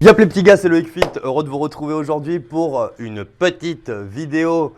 Yop les petits gars, c'est Loïc Fit, heureux de vous retrouver aujourd'hui pour une petite vidéo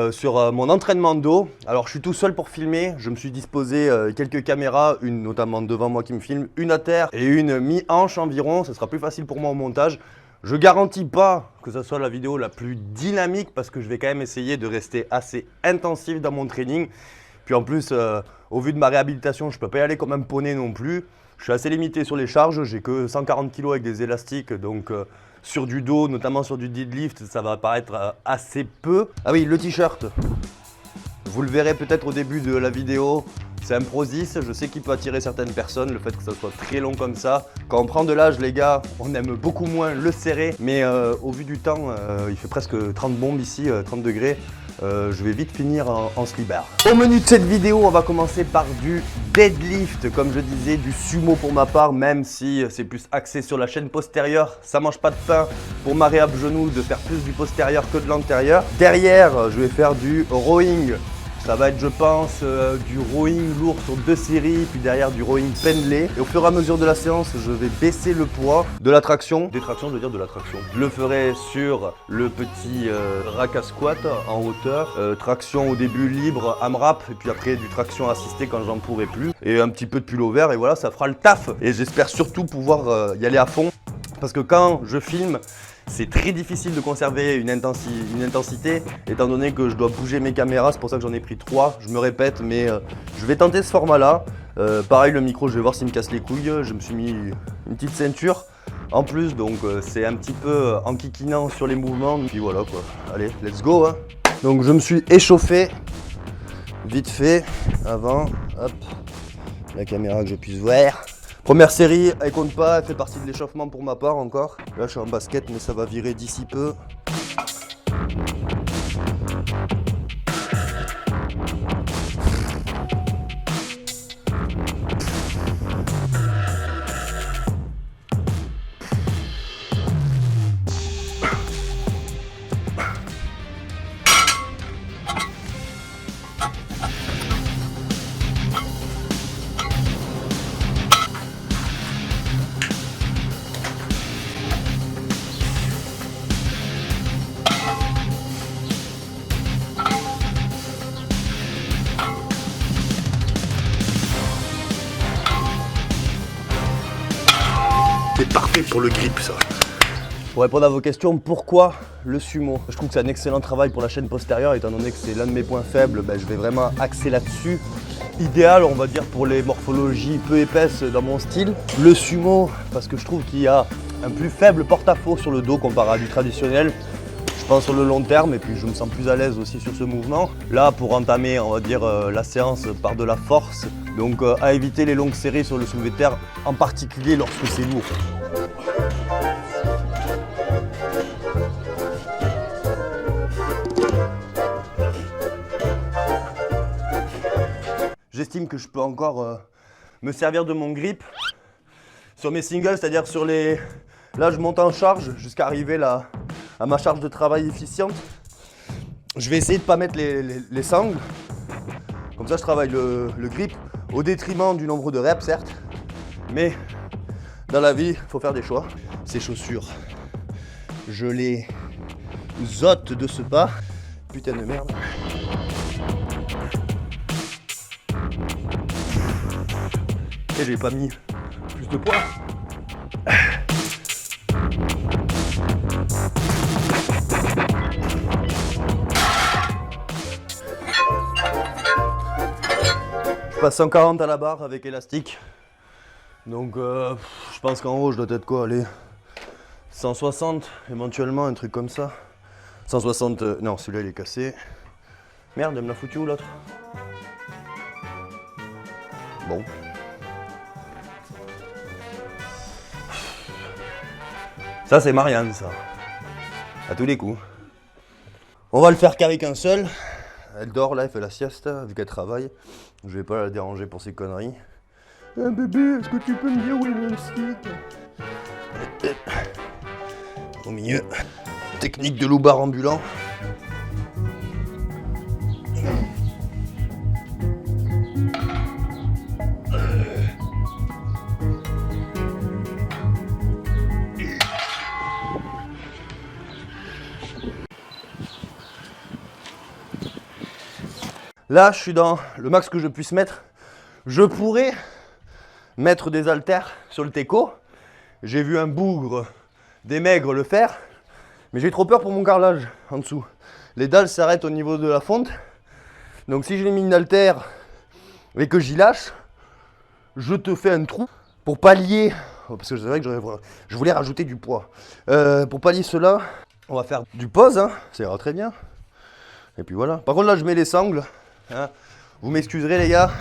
sur mon entraînement de dos. Alors je suis tout seul pour filmer, je me suis disposé quelques caméras, une notamment devant moi qui me filme, une à terre et une mi-hanche environ, ça sera plus facile pour moi au montage. Je garantis pas que ce soit la vidéo la plus dynamique parce que je vais quand même essayer de rester assez intensif dans mon training. Puis en plus, au vu de ma réhabilitation, je peux pas y aller comme un poney non plus. Je suis assez limité sur les charges, j'ai que 140 kg avec des élastiques, donc sur du dos, notamment sur du deadlift, ça va paraître assez peu. Ah oui, le t-shirt, vous le verrez peut-être au début de la vidéo, c'est un Prozis, je sais qu'il peut attirer certaines personnes, le fait que ça soit très long comme ça. Quand on prend de l'âge, les gars, on aime beaucoup moins le serrer, mais au vu du temps, il fait presque 30 bombes ici, 30 degrés. Je vais vite finir en slibber. Au menu de cette vidéo, on va commencer par du deadlift, comme je disais, du sumo pour ma part, même si c'est plus axé sur la chaîne postérieure. Ça mange pas de pain pour ma réhab genou de faire plus du postérieur que de l'antérieur. Derrière, je vais faire du rowing. Ça va être, je pense, du rowing lourd sur 2 séries, puis derrière du rowing pendelé. Et au fur et à mesure de la séance, je vais baisser le poids de la traction. Des tractions, je veux dire de la traction. Je le ferai sur le petit rack à squat en hauteur. Traction au début libre, AMRAP, et puis après du traction assistée quand j'en pourrai plus. Et un petit peu de pullover, et voilà, ça fera le taf. Et j'espère surtout pouvoir y aller à fond. Parce que quand je filme, c'est très difficile de conserver une intensité étant donné que je dois bouger mes caméras, c'est pour ça que j'en ai pris 3, je me répète, mais je vais tenter ce format-là. Pareil, le micro, je vais voir s'il me casse les couilles, je me suis mis une petite ceinture en plus, donc c'est un petit peu enquiquinant sur les mouvements, puis voilà quoi. Allez, let's go hein. Donc je me suis échauffé, vite fait, avant, hop, la caméra que je puisse voir. Première série, elle compte pas, elle fait partie de l'échauffement pour ma part encore. Là je suis en basket mais ça va virer d'ici peu. C'est parfait pour le grip ça. Pour répondre à vos questions, pourquoi le sumo? Je trouve que c'est un excellent travail pour la chaîne postérieure, étant donné que c'est l'un de mes points faibles, je vais vraiment axer là-dessus. Idéal, on va dire, pour les morphologies peu épaisses dans mon style. Le sumo, parce que je trouve qu'il y a un plus faible porte-à-faux sur le dos comparé à du traditionnel. Je pense sur le long terme et puis je me sens plus à l'aise aussi sur ce mouvement. Là, pour entamer, on va dire, la séance par de la force, donc à éviter les longues séries sur le soulevé de terre, en particulier lorsque c'est lourd. J'estime que je peux encore me servir de mon grip sur mes singles, c'est-à-dire sur les... Là, je monte en charge jusqu'à arriver là, à ma charge de travail efficiente. Je vais essayer de ne pas mettre les sangles. Comme ça, je travaille le grip au détriment du nombre de reps, certes. Mais dans la vie, il faut faire des choix. Ces chaussures, je les ôte de ce pas. Putain de merde. Et j'ai pas mis plus de poids. Je passe 140 à la barre avec élastique. Donc je pense qu'en haut je dois être quoi, allez, 160 éventuellement, un truc comme ça. 160, non celui-là il est cassé. Merde, elle me l'a foutu où l'autre? Bon. Ça c'est Marianne ça. À tous les coups. On va le faire qu'avec un seul. Elle dort là, elle fait la sieste, vu qu'elle travaille. Je vais pas la déranger pour ses conneries. Bébé, est-ce que tu peux me dire où est mon stick? Au milieu. Technique de loupard ambulant. Là, je suis dans le max que je puisse mettre. Je pourrais mettre des haltères sur le teco. J'ai vu un bougre, des maigres le faire. Mais j'ai trop peur pour mon carrelage en dessous. Les dalles s'arrêtent au niveau de la fonte. Donc si j'ai mis une haltère et que j'y lâche, je te fais un trou pour pallier. Parce que c'est vrai que je voulais rajouter du poids. Pour pallier cela, on va faire du pose. Hein, ça ira très bien. Et puis voilà. Par contre là, je mets les sangles. Hein. Vous m'excuserez les gars.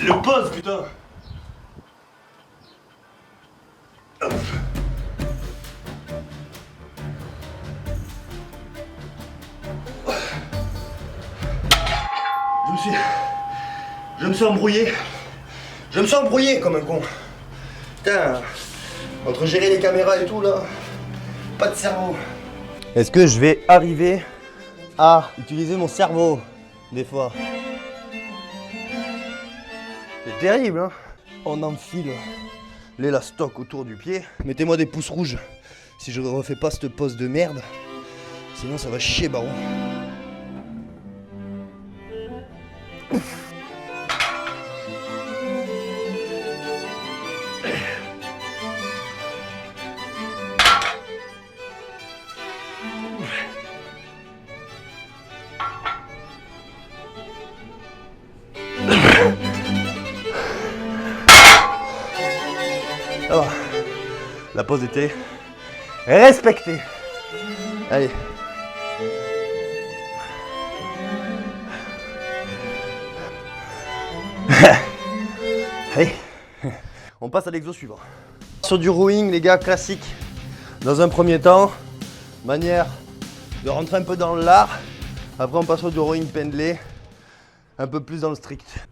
Le pose putain. Je me suis embrouillé. Je me suis embrouillé comme un con. Putain, entre gérer les caméras et tout là, pas de cerveau. Est-ce que je vais arriver à utiliser mon cerveau des fois? C'est terrible hein. On enfile l'élastoc autour du pied. Mettez-moi des pouces rouges si je ne refais pas cette pose de merde. Sinon ça va chier baron. Alors, la pause était respectée. Allez. Allez. On passe à l'exo suivant. Sur du rowing, les gars, classique. Dans un premier temps, manière de rentrer un peu dans l'art. Après, on passe au du rowing pendlé, un peu plus dans le strict.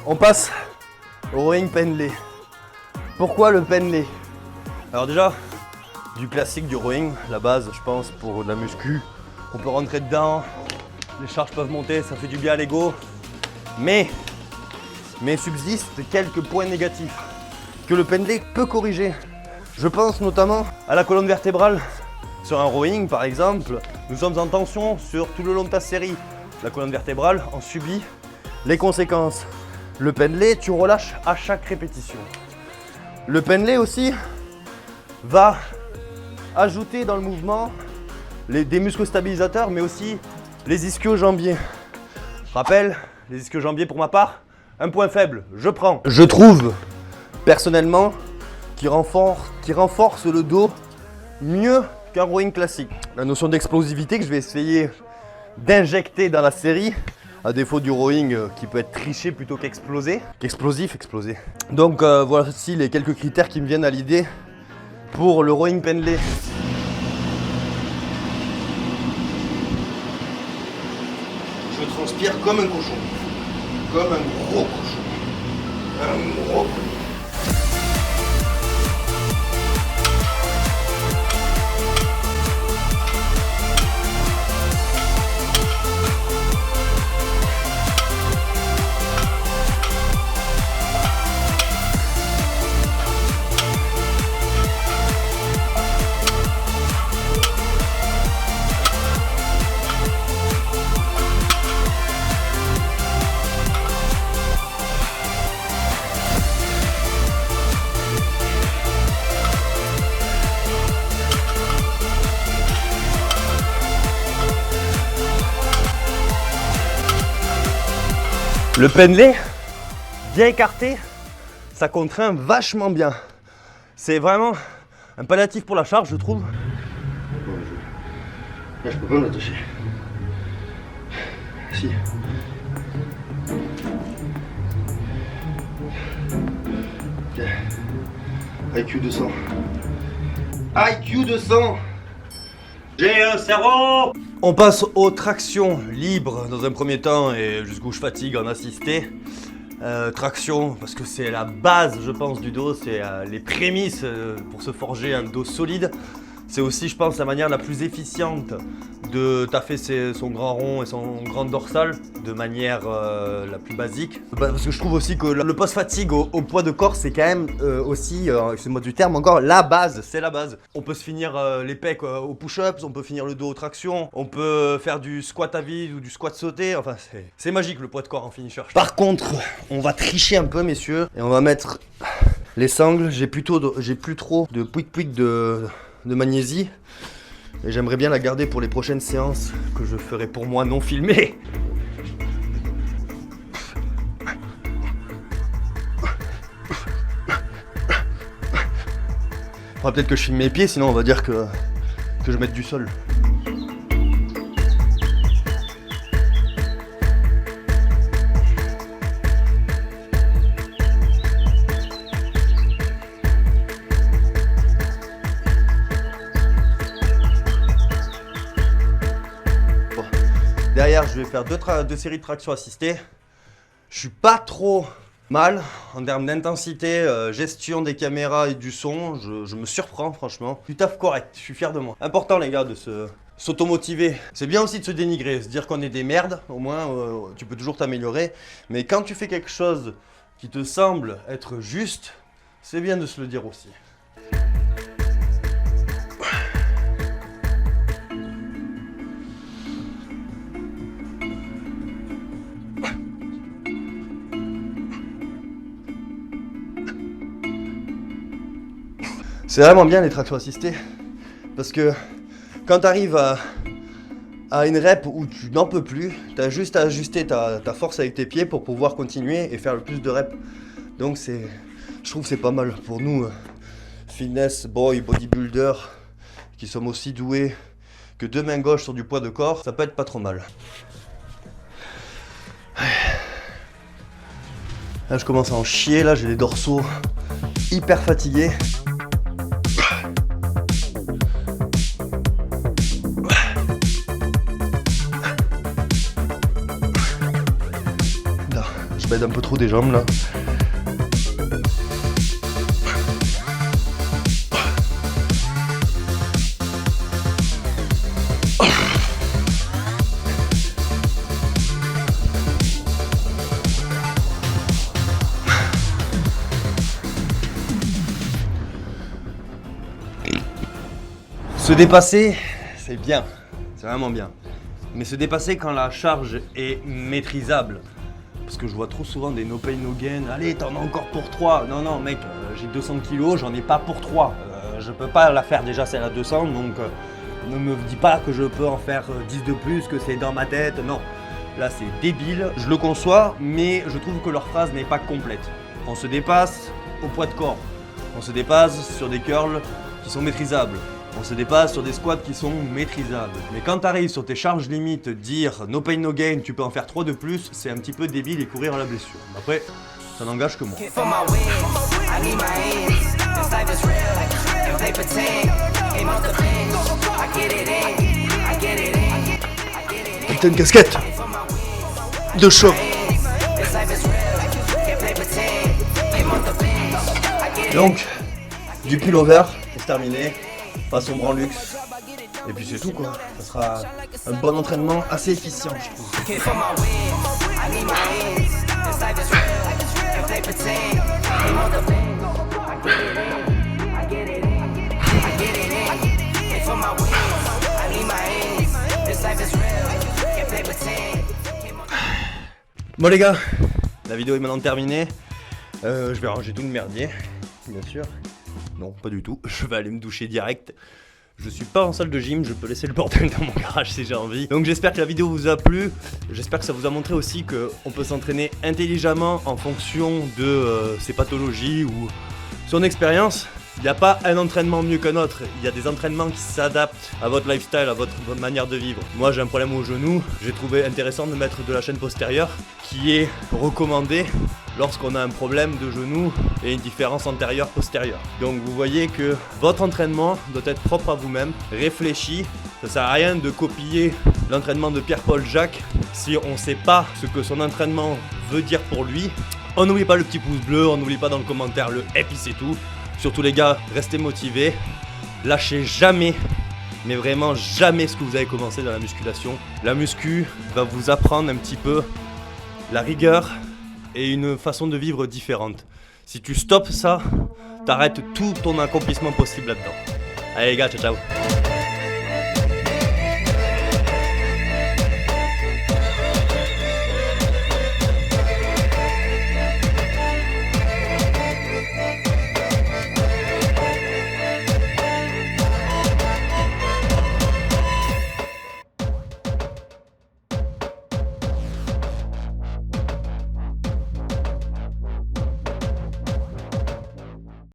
On passe au rowing pendlé. Pourquoi le pendlé? Alors déjà, du classique du rowing, la base je pense pour de la muscu. On peut rentrer dedans, les charges peuvent monter, ça fait du bien à l'ego. Mais subsistent quelques points négatifs que le pendlé peut corriger. Je pense notamment à la colonne vertébrale. Sur un rowing par exemple, nous sommes en tension sur tout le long de ta série. La colonne vertébrale en subit les conséquences. Le pendlé, tu relâches à chaque répétition. Le pendlé aussi va ajouter dans le mouvement des muscles stabilisateurs, mais aussi les ischio-jambiers. Rappel, les ischio-jambiers pour ma part, un point faible, je prends. Je trouve personnellement qui renforce le dos mieux qu'un rowing classique. La notion d'explosivité que je vais essayer d'injecter dans la série, à défaut du rowing qui peut être triché plutôt qu'explosé. Explosé. Donc voici les quelques critères qui me viennent à l'idée pour le rowing pendlé. Je transpire comme un cochon. Comme un gros cochon. Un gros cochon. Le pennelé, bien écarté, ça contraint vachement bien. C'est vraiment un palliatif pour la charge, je trouve. Là, je peux pas me l'attacher. Si. Ok. IQ 200. IQ 200. J'ai un cerveau. On passe aux tractions libres dans un premier temps et jusqu'où je fatigue en assisté. Traction, parce que c'est la base, je pense, du dos, c'est les prémices pour se forger un dos solide. C'est aussi, je pense, la manière la plus efficiente de taffer son grand rond et son grand dorsal de manière la plus basique. Parce que je trouve aussi que le post-fatigue au poids de corps, c'est quand même aussi, excusez-moi du terme encore, la base, c'est la base. On peut se finir les pecs au push-ups, on peut finir le dos aux tractions, on peut faire du squat à vide ou du squat sauté, enfin c'est magique le poids de corps en finisher. Par contre, on va tricher un peu, messieurs, et on va mettre les sangles. J'ai plus trop de pouic-pouic de magnésie et j'aimerais bien la garder pour les prochaines séances que je ferai pour moi non filmées. Faudra peut-être que je filme mes pieds, sinon on va dire que je mette du sol. Derrière, je vais faire deux séries de tractions assistées. Je suis pas trop mal en termes d'intensité, gestion des caméras et du son. Je me surprends franchement. Du taf correct, je suis fier de moi. Important les gars de s'automotiver. C'est bien aussi de se dénigrer, se dire qu'on est des merdes. Au moins, tu peux toujours t'améliorer. Mais quand tu fais quelque chose qui te semble être juste, c'est bien de se le dire aussi. C'est vraiment bien les tractions assistées parce que quand tu arrives à une rep où tu n'en peux plus, tu as juste à ajuster ta force avec tes pieds pour pouvoir continuer et faire le plus de reps. Donc je trouve que c'est pas mal pour nous, fitness, bodybuilder, qui sommes aussi doués que deux mains gauches sur du poids de corps, ça peut être pas trop mal. Là je commence à en chier, là j'ai les dorsaux hyper fatigués. Je baide un peu trop des jambes là. Se dépasser, c'est bien, c'est vraiment bien. Mais se dépasser quand la charge est maîtrisable. Parce que je vois trop souvent des no pain no gain. Allez, t'en as encore pour 3. Non, non, mec, j'ai 200 kilos, j'en ai pas pour 3. Je peux pas la faire déjà celle à 200, donc ne me dis pas que je peux en faire 10 de plus, que c'est dans ma tête. Non, là c'est débile. Je le conçois, mais je trouve que leur phrase n'est pas complète. On se dépasse au poids de corps. On se dépasse sur des curls qui sont maîtrisables. On se dépasse sur des squats qui sont maîtrisables. Mais quand tu arrives sur tes charges limites, dire no pain no gain, tu peux en faire 3 de plus, c'est un petit peu débile et courir à la blessure. Après, ça n'engage que moi. Putain de casquette de choc. Donc, du pullover pour terminer. Façon Branlux, et puis c'est tout quoi. Ça sera un bon entraînement assez efficient, je trouve. Bon les gars, la vidéo est maintenant terminée. Je vais ranger tout le merdier, bien sûr. Non, pas du tout. Je vais aller me doucher direct. Je suis pas en salle de gym, je peux laisser le bordel dans mon garage si j'ai envie. Donc j'espère que la vidéo vous a plu. J'espère que ça vous a montré aussi qu'on peut s'entraîner intelligemment en fonction de ses pathologies ou son expérience. Il n'y a pas un entraînement mieux qu'un autre, il y a des entraînements qui s'adaptent à votre lifestyle, à votre manière de vivre. Moi j'ai un problème au genou, j'ai trouvé intéressant de mettre de la chaîne postérieure qui est recommandée lorsqu'on a un problème de genou et une différence antérieure-postérieure. Donc vous voyez que votre entraînement doit être propre à vous-même, réfléchi. Ça sert à rien de copier l'entraînement de Pierre-Paul Jacques si on ne sait pas ce que son entraînement veut dire pour lui. On n'oublie pas le petit pouce bleu, on n'oublie pas dans le commentaire le et puis c'est tout. Surtout les gars, restez motivés, lâchez jamais, mais vraiment jamais ce que vous avez commencé dans la musculation. La muscu va vous apprendre un petit peu la rigueur et une façon de vivre différente. Si tu stoppes ça, t'arrêtes tout ton accomplissement possible là-dedans. Allez les gars, ciao ciao.